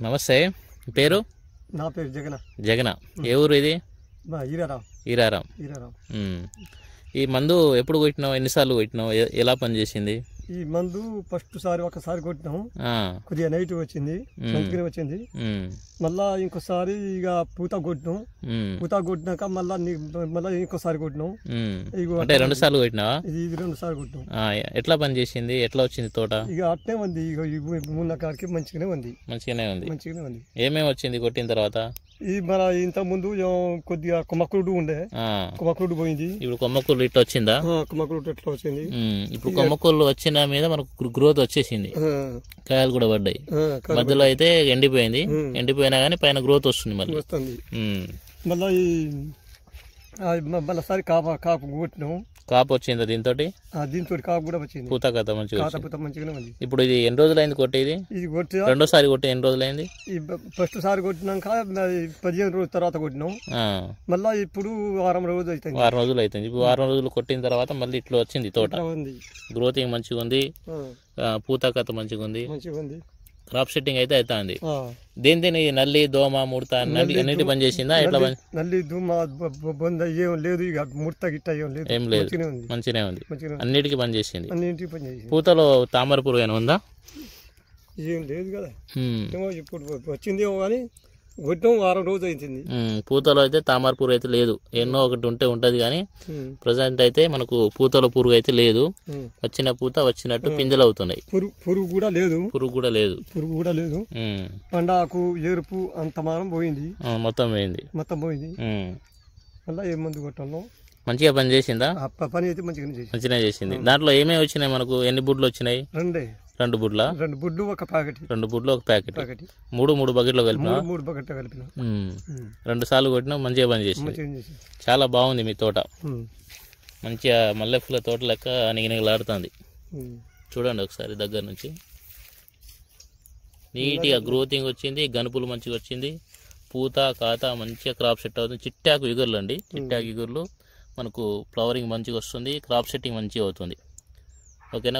నమస్తే, పేరు? నా పేరు జగన. జగన. ఏ ఊరు ఇది? ఈరారాం. ఈరారాం. ఈ మందు ఎప్పుడు కొట్టినావు, ఎన్నిసార్లు కొట్టినావు, ఎలా పనిచేసింది? ఈ మందు ఫస్ట్ సారి ఒకసారి కొట్టినాం, కొద్దిగా నైట్ వచ్చింది, మంచిగానే వచ్చింది. మళ్ళా ఇంకోసారి ఇక పూత కొట్టినాం, పూత కొట్టినాక మళ్ళా ఇంకోసారి కొట్టినాం. అంటే 2 సార్లు కొట్టినావా? ఇది 2 సార్లు కొట్టినాం. ఎట్లా పనిచేసింది, ఎట్లా వచ్చింది తోట? ఇక అట్నే ఉంది, ఇక మున్న కాడికి మంచిగానే ఉంది. మంచిగానే ఉంది. మంచిగానే ఉంది. ఏమేమి వచ్చింది కొట్టిన తర్వాత? ఈ మన ఇంత ముందు కొద్దిగా కొమ్మకుడు ఉండే, కొమ్మకుడు పోయింది. ఇప్పుడు కొమ్మకూరు ఇట్లా వచ్చిందా? కొమ్మకుడు ఎట్లా వచ్చింది. ఇప్పుడు కొమ్మకూరు వచ్చిన మీద మనకు గ్రోత్ వచ్చేసింది, కాయలు కూడా పడ్డాయి. మధ్యలో అయితే ఎండిపోయింది, ఎండిపోయినా గానీ పైన గ్రోత్ వస్తుంది మళ్ళీ వస్తుంది. మళ్ళీ మళ్ళీ కాపు కొట్టినాం. కాపు వచ్చిందా దీంతో? దీంతో కాపు కూడా వచ్చింది. పూత కథ మంచిగా ఉంది. ఇప్పుడు ఇది ఎన్ని రోజులైంది కొట్టేది? ఇది కొట్టి రెండోసారి కొట్టి ఎన్ని రోజులైంది? ఫస్ట్ సారి కొట్టినాక 15 రోజుల తర్వాత కొట్టినాం. మళ్ళా ఇప్పుడు 6 రోజులు అవుతుంది. 6 రోజులు అవుతుంది. ఇప్పుడు 6 రోజులు కొట్టిన తర్వాత మళ్ళీ ఇట్లా వచ్చింది తోట. గ్రోతింగ్ మంచిగా ఉంది, పూత కథ మంచిగా ఉంది, క్రాప్ సెట్టింగ్ అయితే అవుతుంది. దేని నల్లి, దోమ, ముడత అన్నిటి పని చేసిందా? ఎట్లా నల్లి, దోమ, బొంద ఏం లేదు, ఇక ముడత గిట్ట ఏం లేదు, మంచిగానే ఉంది. అన్నిటికీ పని చేసింది. పనిచేసింది. పూతలో తామర పురుగు ఏమైనా ఉందా? ఏం లేదు కదా, ఇప్పుడు వచ్చిందేమో కానీ కొట్టాం 6 రోజులు అవుతుంది. పూతలో అయితే తామర పురుగు అయితే లేదు, ఎన్నో ఒకటి ఉంటది కానీ ప్రజెంట్ అయితే మనకు పూతలో పురుగు అయితే లేదు. వచ్చిన పూత వచ్చినట్టు పిందెలు అవుతున్నాయి. పురుగు కూడా లేదు. పురుగు కూడా లేదు. పండాకు ఎరుపు అంత మానం పోయింది, మొత్తం పోయింది. మళ్ళీ ఏ మందు కొట్టాను. మంచిగా పని చేసిందా? పని అయితే మంచిగా చేసింది. దాంట్లో ఏమేమి వచ్చినాయి మనకు? ఎన్ని బుడ్లు వచ్చినాయి? 2 బుడ్ల. 2 బుడ్లు ఒక ప్యాకెట్. 2 బుడ్లు ఒక ప్యాకెట్. 3 బకెట్లో కలిపినా? 3 బకెట్లో కలిపిన. 2 సార్లు కొట్టినా మంచిగా పని చేసింది. చాలా బాగుంది మీ తోట. మంచిగా మల్లెపూల తోట లెక్క నిగనిగలాడుతుంది. చూడండి ఒకసారి దగ్గర నుంచి. నీట్గా గ్రోతింగ్ వచ్చింది, గనుపులు మంచిగా వచ్చింది, పూత కాత మంచిగా క్రాప్ సెట్ అవుతుంది. చిట్టాకు ఇగుర్లు అండి, చిట్టాకు ఇగుర్లు మనకు ఫ్లవరింగ్ మంచిగా వస్తుంది, క్రాప్ సెట్టింగ్ మంచిగా అవుతుంది. ఓకేనా?